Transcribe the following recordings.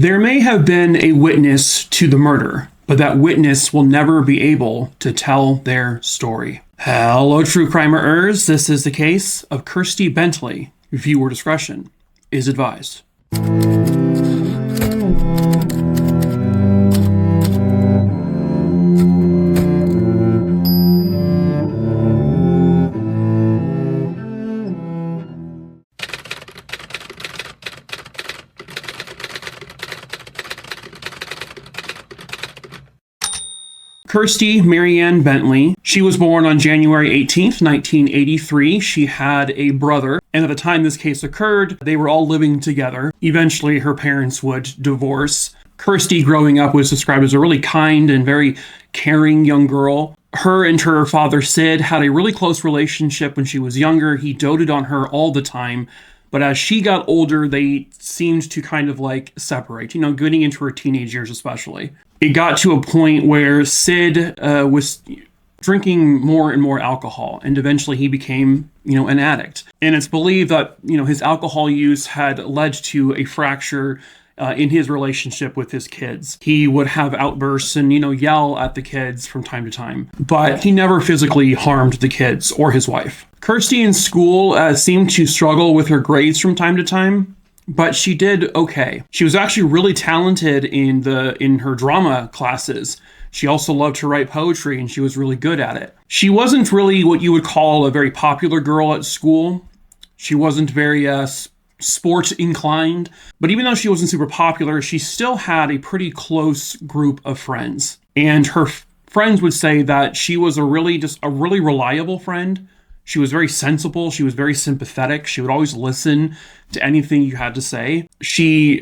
There may have been a witness to the murder, but that witness will never be able to tell their story. Hello, true crimerers. This is the case of Kirsty Bentley. Viewer discretion is advised. Kirsty Marianne Bentley. She was born on January 18th, 1983. She had a brother, and at the time this case occurred, they were all living together. Eventually, her parents would divorce. Kirsty, growing up, was described as a really kind and very caring young girl. Her and her father, Sid, had a really close relationship when she was younger. He doted on her all the time. But as she got older, they seemed to kind of like separate, getting into her teenage years especially. It got to a point where Sid was drinking more and more alcohol, and eventually he became, an addict. And it's believed that, his alcohol use had led to a fracture in his relationship with his kids. He would have outbursts and, yell at the kids from time to time, but he never physically harmed the kids or his wife. Kirsty in school seemed to struggle with her grades from time to time, but she did okay. She was actually really talented in her drama classes. She also loved to write poetry, and she was really good at it. She wasn't really what you would call a very popular girl at school. She wasn't very sport inclined, but even though she wasn't super popular, she still had a pretty close group of friends. And her friends would say that she was a really reliable friend. She was very sensible. She was very sympathetic. She would always listen to anything you had to say.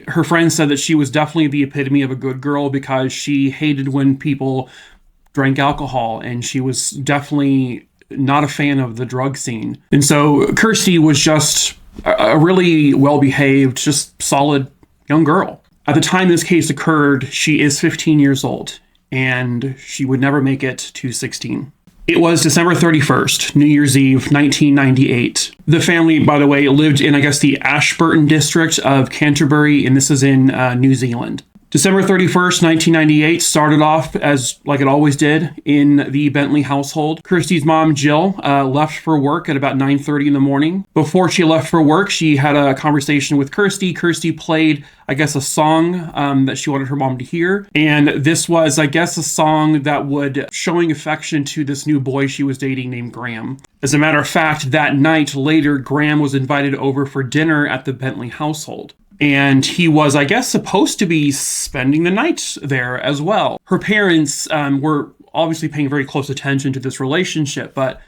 Her friends said that she was definitely the epitome of a good girl because she hated when people drank alcohol, and she was definitely not a fan of the drug scene. And so Kirsty was just a really well-behaved, just solid young girl. At the time this case occurred, she is 15 years old, and she would never make it to 16. It was December 31st, New Year's Eve, 1998. The family, by the way, lived in, the Ashburton district of Canterbury, and this is in New Zealand. December 31st, 1998 started off as like it always did in the Bentley household. Kirsty's mom, Jill, left for work at about 9:30 in the morning. Before she left for work, she had a conversation with Kirsty. Kirsty played, a song that she wanted her mom to hear. And this was, a song that would showing affection to this new boy she was dating named Graham. As a matter of fact, that night later, Graham was invited over for dinner at the Bentley household. And he was, supposed to be spending the night there as well. Her parents were obviously paying very close attention to this relationship, but,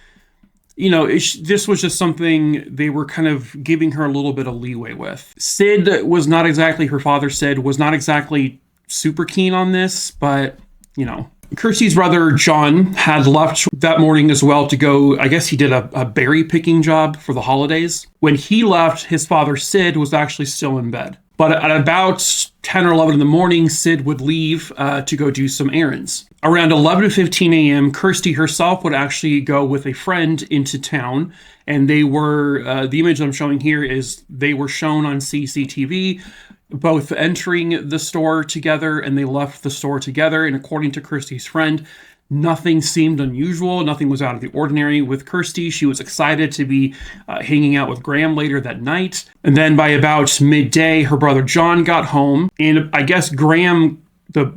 this was just something they were kind of giving her a little bit of leeway with. Her father Sid was not exactly super keen on this, but, Kirsty's brother, John, had left that morning as well to go, he did a berry picking job for the holidays. When he left, his father, Sid, was actually still in bed. But at about 10 or 11 in the morning, Sid would leave to go do some errands. Around 11:15 a.m., Kirsty herself would actually go with a friend into town. And they were, the image I'm showing here is they were shown on CCTV, both entering the store together, and they left the store together. And according to Kirsty's friend, nothing seemed unusual. Nothing was out of the ordinary with Kirsty. She was excited to be hanging out with Graham later that night. And then by about midday, her brother John got home. And Graham,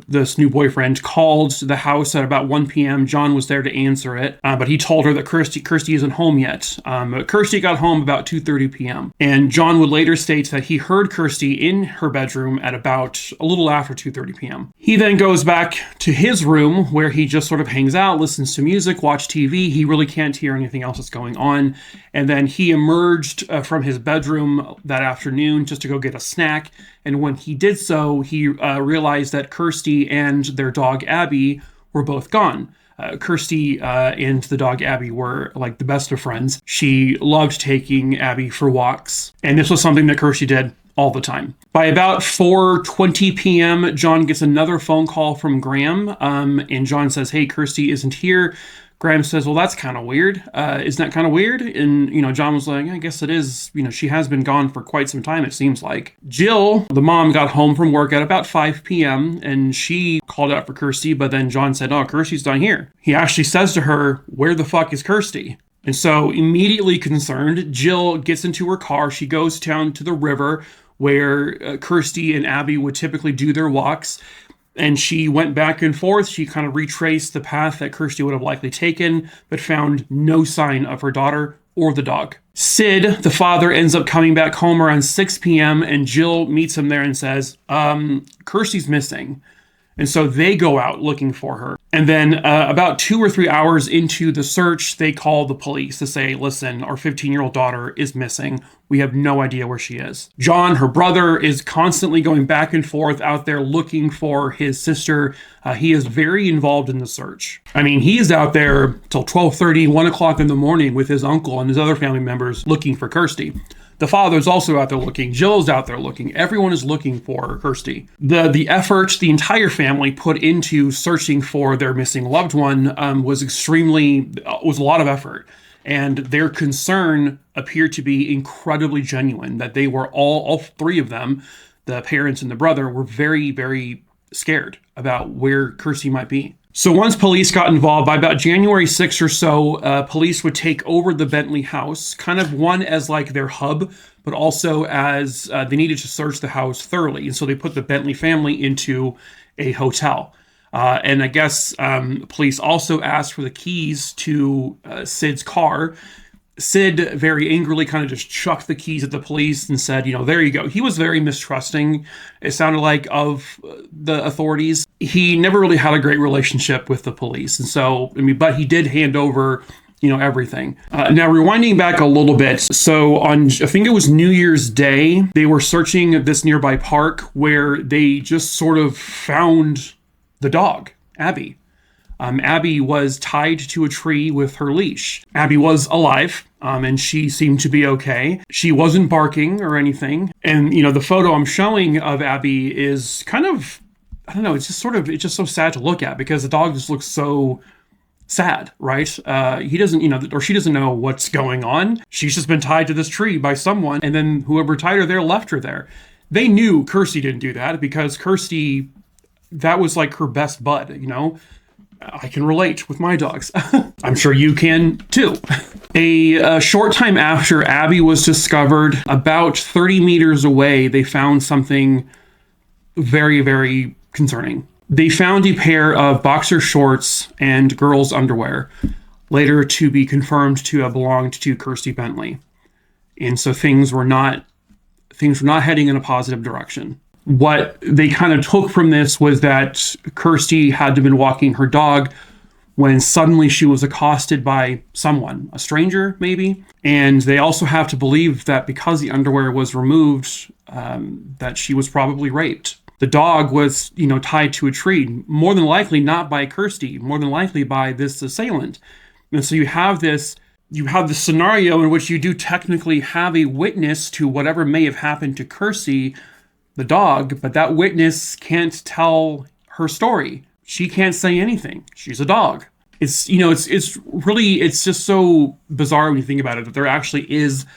this new boyfriend, called the house at about 1 p.m. John was there to answer it, but he told her that Kirsty isn't home yet. Kirsty got home about 2:30 p.m. And John would later state that he heard Kirsty in her bedroom at about a little after 2:30 p.m. He then goes back to his room where he just sort of hangs out, listens to music, watch TV. He really can't hear anything else that's going on. And then he emerged from his bedroom that afternoon just to go get a snack. And when he did so, he realized that Kirsty and their dog, Abby, were both gone. Kirsty and the dog, Abby, were like the best of friends. She loved taking Abby for walks. And this was something that Kirsty did all the time. By about 4:20 p.m., John gets another phone call from Graham. And John says, "Hey, Kirsty isn't here." Graham says, well, that's kind of weird. Isn't that kind of weird? And, John was like, I guess it is. She has been gone for quite some time, it seems like. Jill, the mom, got home from work at about 5 p.m. and she called out for Kirsty, but then John said, oh, Kirsty's not here. He actually says to her, where the fuck is Kirsty? And so, immediately concerned, Jill gets into her car. She goes down to the river where Kirsty and Abby would typically do their walks. And she went back and forth. She kind of retraced the path that Kirsty would have likely taken, but found no sign of her daughter or the dog. Sid, the father, ends up coming back home around 6 p.m. and Jill meets him there and says, Kirsty's missing. And so they go out looking for her. And then about 2 or 3 hours into the search, they call the police to say, listen, our 15-year-old daughter is missing. We have no idea where she is. John, her brother, is constantly going back and forth out there looking for his sister. He is very involved in the search. I mean, he is out there till 12:30, 1 o'clock in the morning with his uncle and his other family members looking for Kirsty. The father's also out there looking. Jill's out there looking. Everyone is looking for Kirsty. The effort the entire family put into searching for their missing loved one was a lot of effort. And their concern appeared to be incredibly genuine, that they were all three of them, the parents and the brother, were very, very scared about where Kirsty might be. So once police got involved, by about January 6th or so, police would take over the Bentley house, kind of one as like their hub, but also as they needed to search the house thoroughly. And so they put the Bentley family into a hotel. And I guess police also asked for the keys to Sid's car. Sid very angrily kind of just chucked the keys at the police and said, there you go. He was very mistrusting, it sounded like, of the authorities. He never really had a great relationship with the police. And so, but he did hand over, everything. Now, rewinding back a little bit. So on, I think it was New Year's Day, they were searching this nearby park where they just sort of found the dog, Abby. Abby was tied to a tree with her leash. Abby was alive, and she seemed to be okay. She wasn't barking or anything. And, the photo I'm showing of Abby is kind of, I don't know, it's just so sad to look at because the dog just looks so sad, right? He doesn't, or she doesn't know what's going on. She's just been tied to this tree by someone, and then whoever tied her there left her there. They knew Kirsty didn't do that because Kirsty, that was like her best bud, I can relate with my dogs. I'm sure you can too. A short time after Abby was discovered, about 30 meters away, they found something very, very concerning. They found a pair of boxer shorts and girls' underwear, later to be confirmed to have belonged to Kirsty Bentley. And so things were not heading in a positive direction. What they kind of took from this was that Kirsty had to have been walking her dog when suddenly she was accosted by someone, a stranger maybe. And they also have to believe that because the underwear was removed, that she was probably raped. The dog was, tied to a tree, more than likely not by Kirsty, more than likely by this assailant. And so you have this scenario in which you do technically have a witness to whatever may have happened to Kirsty, the dog, but that witness can't tell her story. She can't say anything. She's a dog. It's just so bizarre when you think about it, that there actually is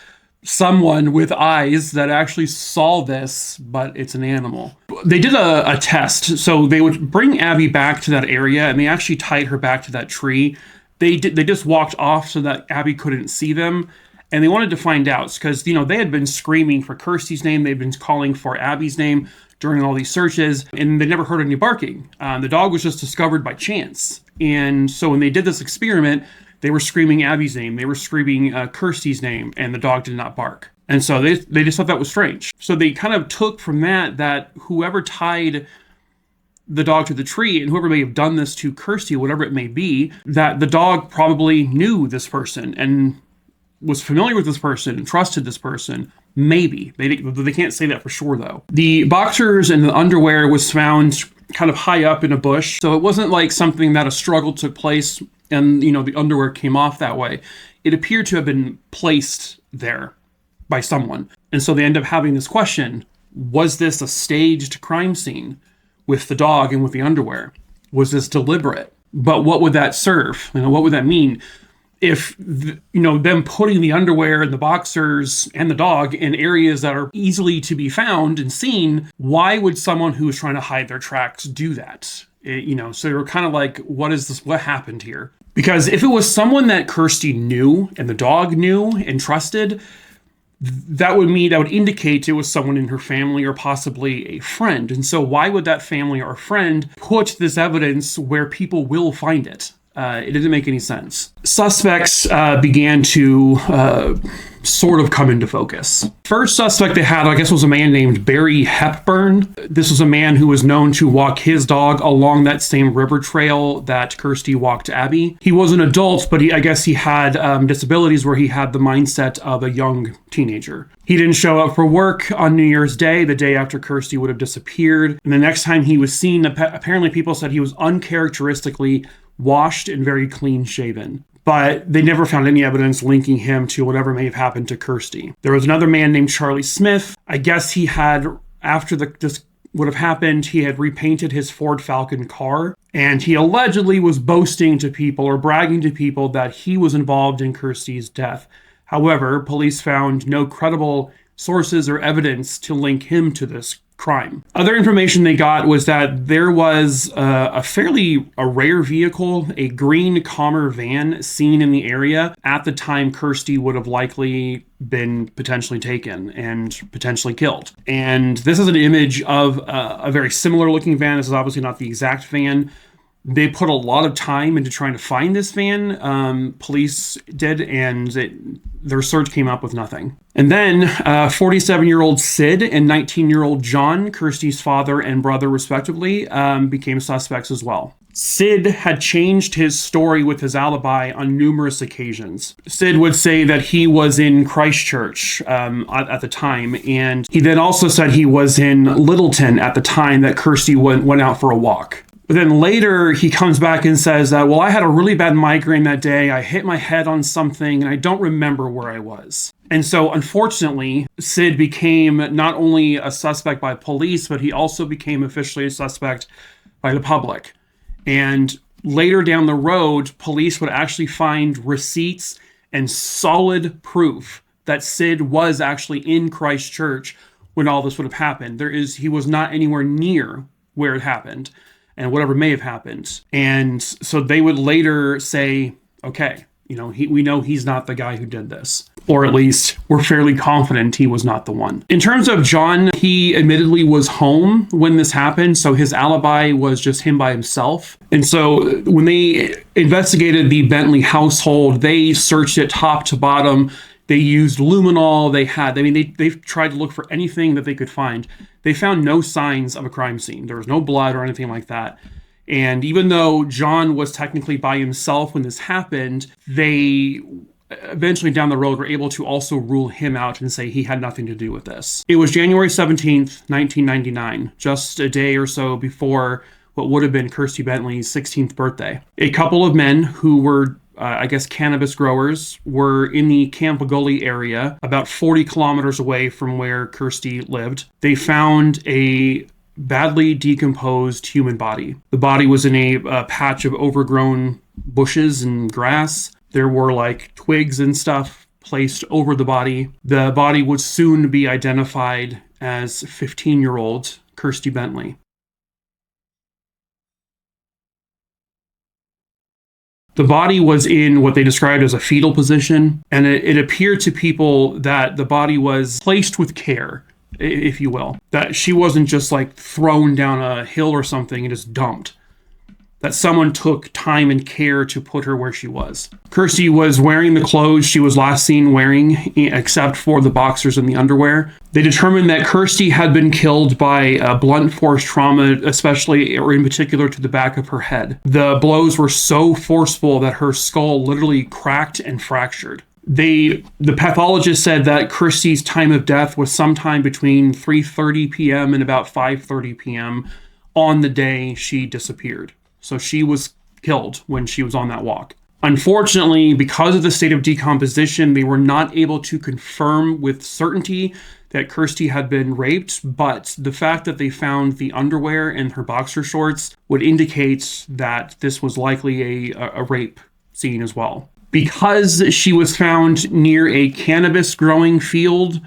someone with eyes that actually saw this, but it's an animal. They did a test. So they would bring Abby back to that area and they actually tied her back to that tree. They just walked off so that Abby couldn't see them. And they wanted to find out because, they had been screaming for Kirsty's name. They'd been calling for Abby's name during all these searches, and they never heard any barking. The dog was just discovered by chance. And so when they did this experiment, they were screaming Abby's name. They were screaming Kirsty's name, and the dog did not bark. And so they just thought that was strange. So they kind of took from that whoever tied the dog to the tree, and whoever may have done this to Kirsty, whatever it may be, that the dog probably knew this person and was familiar with this person and trusted this person. Maybe. They can't say that for sure, though. The boxers and the underwear was found kind of high up in a bush, so it wasn't like something that a struggle took place and, the underwear came off that way. It appeared to have been placed there by someone. And so they end up having this question, was this a staged crime scene with the dog and with the underwear? Was this deliberate? But what would that serve? What would that mean? If, them putting the underwear and the boxers and the dog in areas that are easily to be found and seen, why would someone who is trying to hide their tracks do that? So they were kind of like, what is this? What happened here? Because if it was someone that Kirsty knew and the dog knew and trusted, that would indicate it was someone in her family or possibly a friend. And so why would that family or friend put this evidence where people will find it? It didn't make any sense. Suspects began to sort of come into focus. First suspect they had, I guess, was a man named Barry Hepburn. This was a man who was known to walk his dog along that same river trail that Kirsty walked Abby. He was an adult, but I guess he had disabilities where he had the mindset of a young teenager. He didn't show up for work on New Year's Day, the day after Kirsty would have disappeared. And the next time he was seen, apparently people said he was uncharacteristically washed and very clean shaven. But they never found any evidence linking him to whatever may have happened to Kirsty. There was another man named Charlie Smith. I guess he had, after this would have happened, he had repainted his Ford Falcon car. And he allegedly was boasting to people or bragging to people that he was involved in Kirsty's death. However, police found no credible sources or evidence to link him to this crime. Other information they got was that there was a rare vehicle, a green Commer van, seen in the area at the time Kirsty would have likely been potentially taken and potentially killed. And this is an image of a very similar looking van. This is obviously not the exact van. They put a lot of time into trying to find this van. Police did, and their search came up with nothing. And then 47-year-old Sid and 19-year-old John, Kirsty's father and brother respectively, became suspects as well. Sid had changed his story with his alibi on numerous occasions. Sid would say that he was in Christchurch at the time, and he then also said he was in Littleton at the time that Kirsty went out for a walk. But then later he comes back and says that, well, I had a really bad migraine that day. I hit my head on something and I don't remember where I was. And so unfortunately, Sid became not only a suspect by police, but he also became officially a suspect by the public. And later down the road, police would actually find receipts and solid proof that Sid was actually in Christchurch when all this would have happened. He was not anywhere near where it happened and whatever may have happened. And so they would later say, okay, we know he's not the guy who did this. Or at least we're fairly confident he was not the one. In terms of John, he admittedly was home when this happened, so his alibi was just him by himself. And so when they investigated the Bentley household, they searched it top to bottom. They used luminol. They tried to look for anything that they could find. They found no signs of a crime scene. There was no blood or anything like that. And even though John was technically by himself when this happened, they eventually down the road were able to also rule him out and say he had nothing to do with this. It was January 17th, 1999, just a day or so before what would have been Kirsty Bentley's 16th birthday. A couple of men who were cannabis growers were in the Camp Gully area, about 40 kilometers away from where Kirsty lived. They found a badly decomposed human body. The body was in a patch of overgrown bushes and grass. There were twigs and stuff placed over the body. The body would soon be identified as 15-year-old Kirsty Bentley. The body was in what they described as a fetal position, and it appeared to people that the body was placed with care, if you will. That she wasn't just thrown down a hill or something and just dumped. That someone took time and care to put her where she was. Kirsty was wearing the clothes she was last seen wearing, except for the boxers and the underwear. They determined that Kirsty had been killed by blunt force trauma, especially or in particular to the back of her head. The blows were so forceful that her skull literally cracked and fractured. The pathologist said that Kirsty's time of death was sometime between 3:30 p.m. and about 5:30 p.m. on the day she disappeared. So she was killed when she was on that walk. Unfortunately, because of the state of decomposition, they were not able to confirm with certainty that Kirsty had been raped, but the fact that they found the underwear and her boxer shorts would indicate that this was likely a rape scene as well. Because she was found near a cannabis growing field,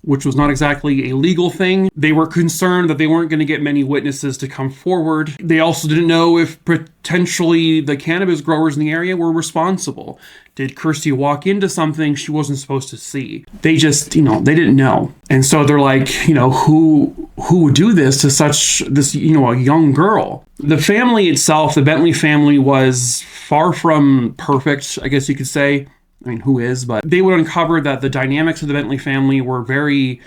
which was not exactly a legal thing, they were concerned that they weren't going to get many witnesses to come forward. They also didn't know if potentially the cannabis growers in the area were responsible. Did Kirsty walk into something she wasn't supposed to see? They just, they didn't know. And so they're like, who would do this to a young girl? The family itself, the Bentley family, was far from perfect, I guess you could say. I mean, who is? But they would uncover that the dynamics of the Bentley family were very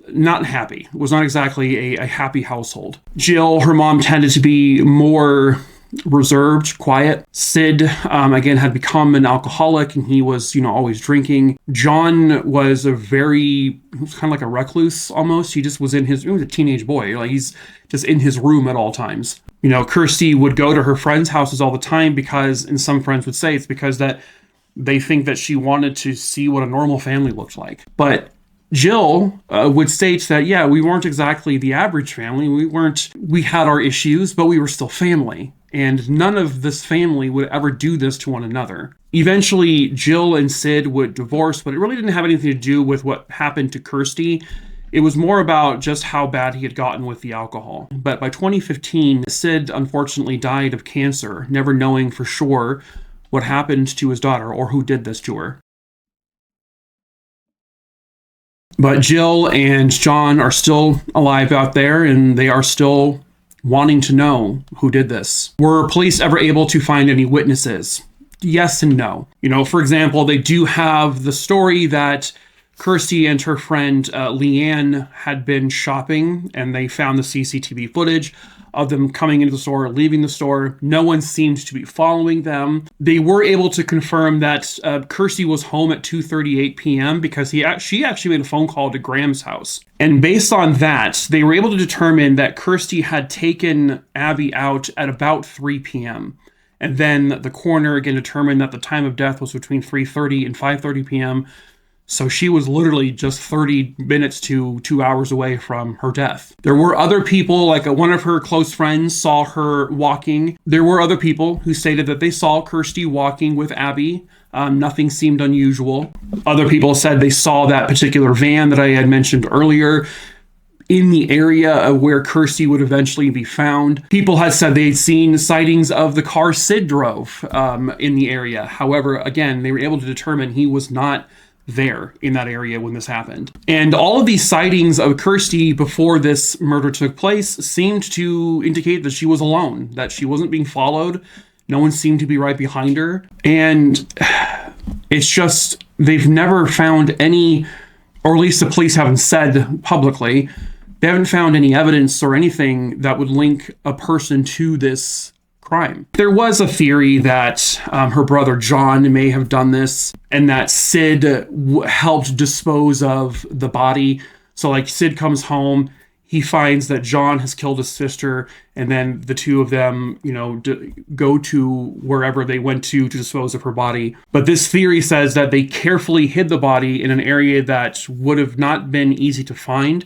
not happy. It was not exactly a happy household. Jill, her mom, tended to be more reserved, quiet. Sid, again, had become an alcoholic, and he was, always drinking. John was he was kind of like a recluse almost. He just was he was a teenage boy. Like, he's just in his room at all times. Kirsty would go to her friends' houses all the time because, and some friends would say it's because that they think that she wanted to see what a normal family looked like. But Jill would state that, yeah, we weren't exactly the average family. We had our issues, but we were still family. And none of this family would ever do this to one another. Eventually, Jill and Sid would divorce, but it really didn't have anything to do with what happened to Kirsty. It was more about just how bad he had gotten with the alcohol. But by 2015, Sid unfortunately died of cancer, never knowing for sure what happened to his daughter or who did this to her. But Jill and John are still alive out there, and they are still wanting to know who did this. Were police ever able to find any witnesses? Yes and no. For example, they do have the story that Kirsty and her friend Leanne had been shopping, and they found the CCTV footage of them coming into the store, leaving the store. No one seemed to be following them. They were able to confirm that Kirsty was home at 2:38 p.m. because she actually made a phone call to Graham's house. And based on that, they were able to determine that Kirsty had taken Abby out at about 3 p.m. And then the coroner again determined that the time of death was between 3:30 and 5:30 p.m. So she was literally just 30 minutes to 2 hours away from her death. There were other people, like one of her close friends saw her walking. There were other people who stated that they saw Kirsty walking with Abby. Nothing seemed unusual. Other people said they saw that particular van that I had mentioned earlier in the area of where Kirsty would eventually be found. People had said they'd seen sightings of the car Sid drove in the area. However, again, they were able to determine he was not there in that area when this happened. And all of these sightings of Kirsty before this murder took place seemed to indicate that she was alone, that she wasn't being followed. No one seemed to be right behind her. And it's just, they've never found any, or at least the police haven't said publicly, they haven't found any evidence or anything that would link a person to this crime. There was a theory that her brother John may have done this, and that Sid helped dispose of the body. So like Sid comes home, he finds that John has killed his sister, and then the two of them, go to wherever they went to dispose of her body. But this theory says that they carefully hid the body in an area that would have not been easy to find.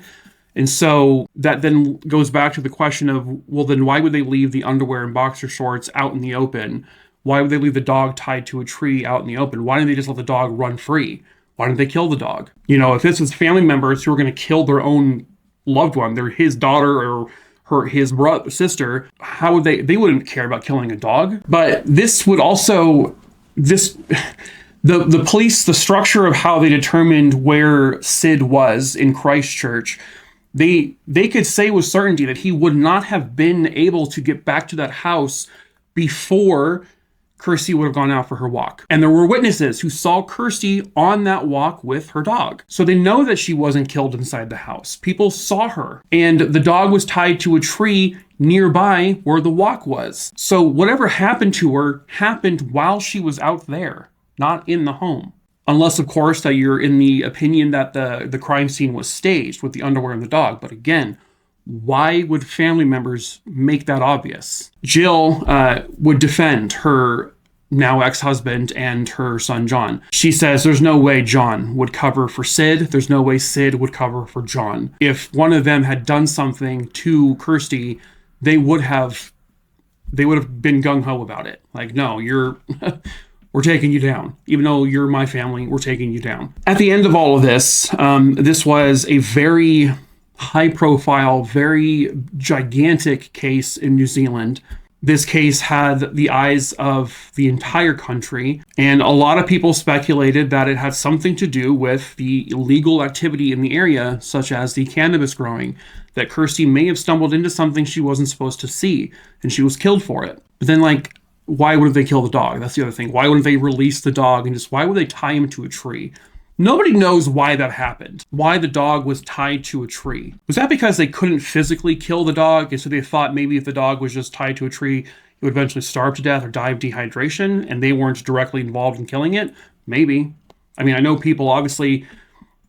And so that then goes back to the question of, well, then why would they leave the underwear and boxer shorts out in the open? Why would they leave the dog tied to a tree out in the open? Why didn't they just let the dog run free? Why didn't they kill the dog? If this was family members who were going to kill their own loved one, they're his daughter or his brother, sister, how would they wouldn't care about killing a dog. But this would also, the police, the structure of how they determined where Sid was in Christchurch, they could say with certainty that he would not have been able to get back to that house before Kirsty would have gone out for her walk. And there were witnesses who saw Kirsty on that walk with her dog. So they know that she wasn't killed inside the house. People saw her, and the dog was tied to a tree nearby where the walk was. So whatever happened to her happened while she was out there, not in the home. Unless, of course, that you're in the opinion that the crime scene was staged with the underwear and the dog. But again, why would family members make that obvious? Jill would defend her now ex-husband and her son John. She says there's no way John would cover for Sid. There's no way Sid would cover for John. If one of them had done something to Kirsty, they would have been gung-ho about it. Like, no, you're we're taking you down. Even though you're my family, we're taking you down. At the end of all of this, this was a very high-profile, very gigantic case in New Zealand. This case had the eyes of the entire country, and a lot of people speculated that it had something to do with the illegal activity in the area, such as the cannabis growing, that Kirsty may have stumbled into something she wasn't supposed to see, and she was killed for it. But then, why wouldn't they kill the dog? That's the other thing. Why wouldn't they release the dog, and why would they tie him to a tree? Nobody knows why that happened, why the dog was tied to a tree. Was that because they couldn't physically kill the dog, and so they thought maybe if the dog was just tied to a tree, it would eventually starve to death or die of dehydration, and they weren't directly involved in killing it? Maybe. I mean, I know people, obviously,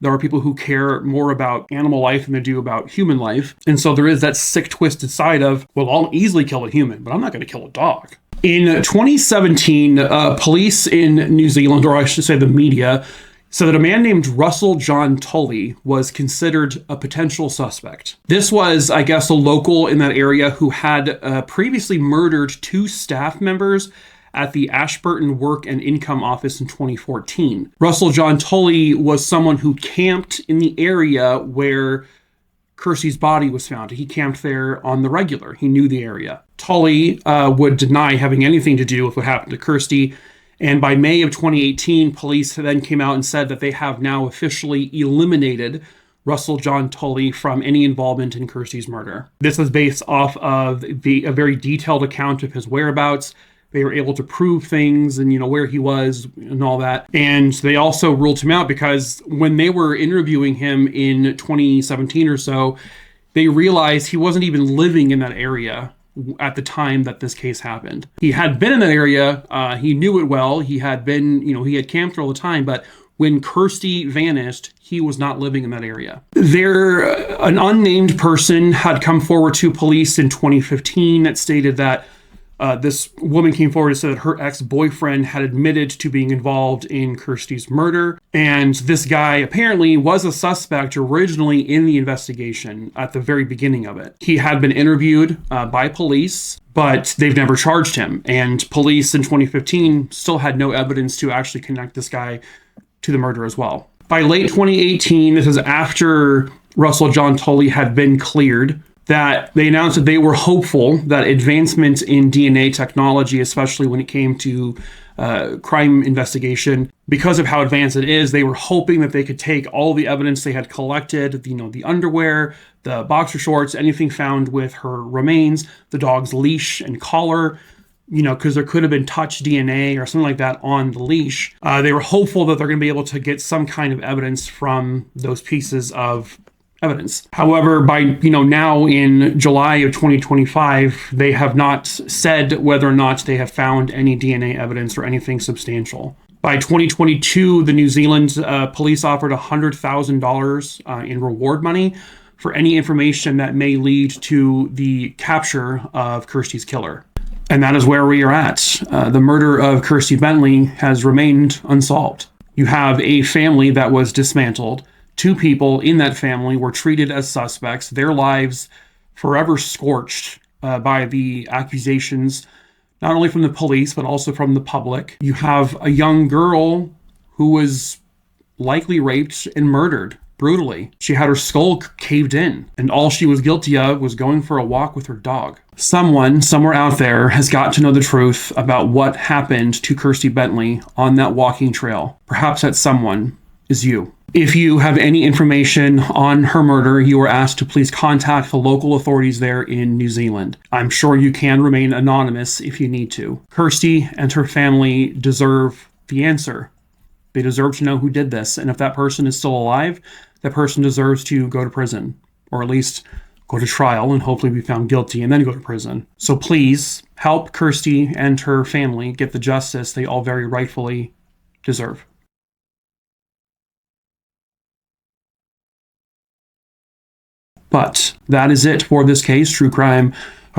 there are people who care more about animal life than they do about human life, and so there is that sick, twisted side of, well, I'll easily kill a human, but I'm not going to kill a dog. In 2017, police in New Zealand, or I should say the media, so that a man named Russell John Tully was considered a potential suspect. This was, I guess, a local in that area who had previously murdered 2 staff members at the Ashburton Work and Income Office in 2014. Russell John Tully was someone who camped in the area where Kirsty's body was found. He camped there on the regular. He knew the area. Tully would deny having anything to do with what happened to Kirsty. And by May of 2018, police then came out and said that they have now officially eliminated Russell John Tully from any involvement in Kirsty's murder. This was based off of a very detailed account of his whereabouts. They were able to prove things and, where he was and all that. And they also ruled him out because when they were interviewing him in 2017 or so, they realized he wasn't even living in that area at the time that this case happened. He had been in that area. He knew it well. He had been, he had camped there all the time. But when Kirsty vanished, he was not living in that area. An unnamed person had come forward to police in 2015 that stated that this woman came forward and said that her ex-boyfriend had admitted to being involved in Kirsty's murder. And this guy apparently was a suspect originally in the investigation at the very beginning of it. He had been interviewed by police, but they've never charged him. And police in 2015 still had no evidence to actually connect this guy to the murder as well. By late 2018, this is after Russell John Tully had been cleared, that they announced that they were hopeful that advancements in DNA technology, especially when it came to crime investigation, because of how advanced it is, they were hoping that they could take all the evidence they had collected, the underwear, the boxer shorts, anything found with her remains, the dog's leash and collar, because there could have been touch DNA or something like that on the leash. They were hopeful that they're going to be able to get some kind of evidence from those pieces of evidence. However, by now in July of 2025, they have not said whether or not they have found any DNA evidence or anything substantial. By 2022, the New Zealand police offered $100,000 in reward money for any information that may lead to the capture of Kirsty's killer. And that is where we are at. The murder of Kirsty Bentley has remained unsolved. You have a family that was dismantled. 2 people in that family were treated as suspects, their lives forever scorched by the accusations, not only from the police, but also from the public. You have a young girl who was likely raped and murdered brutally. She had her skull caved in, and all she was guilty of was going for a walk with her dog. Someone, somewhere out there, has got to know the truth about what happened to Kirsty Bentley on that walking trail. Perhaps that someone is you. If you have any information on her murder, you are asked to please contact the local authorities there in New Zealand. I'm sure you can remain anonymous if you need to. Kirsty and her family deserve the answer. They deserve to know who did this, and if that person is still alive, that person deserves to go to prison, or at least go to trial and hopefully be found guilty and then go to prison. So please help Kirsty and her family get the justice they all very rightfully deserve. But that is it for this case, True Crime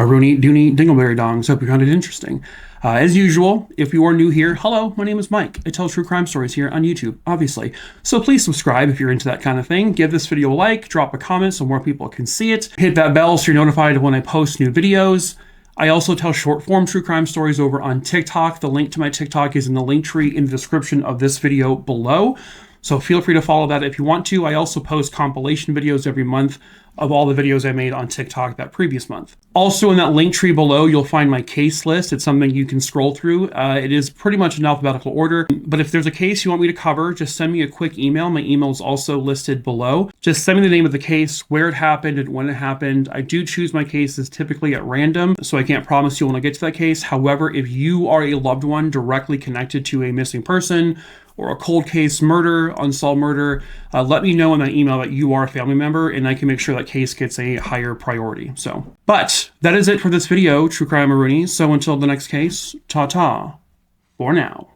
Rooney, Dooney, Dingleberry Dongs. Hope you found it interesting. As usual, if you are new here, hello, my name is Mike. I tell true crime stories here on YouTube, obviously. So please subscribe if you're into that kind of thing. Give this video a like, drop a comment so more people can see it. Hit that bell so you're notified when I post new videos. I also tell short form true crime stories over on TikTok. The link to my TikTok is in the link tree in the description of this video below. So feel free to follow that if you want to. I also post compilation videos every month of all the videos I made on TikTok that previous month. Also in that link tree below, you'll find my case list. It's something you can scroll through. It is pretty much in alphabetical order, but if there's a case you want me to cover, just send me a quick email. My email is also listed below. Just send me the name of the case, where it happened, and when it happened. I do choose my cases typically at random, so I can't promise you when I get to that case. However, if you are a loved one directly connected to a missing person, or a cold case murder, unsolved murder, let me know in that email that you are a family member, and I can make sure that case gets a higher priority. But that is it for this video, True Crime Rooney. So until the next case, ta-ta for now.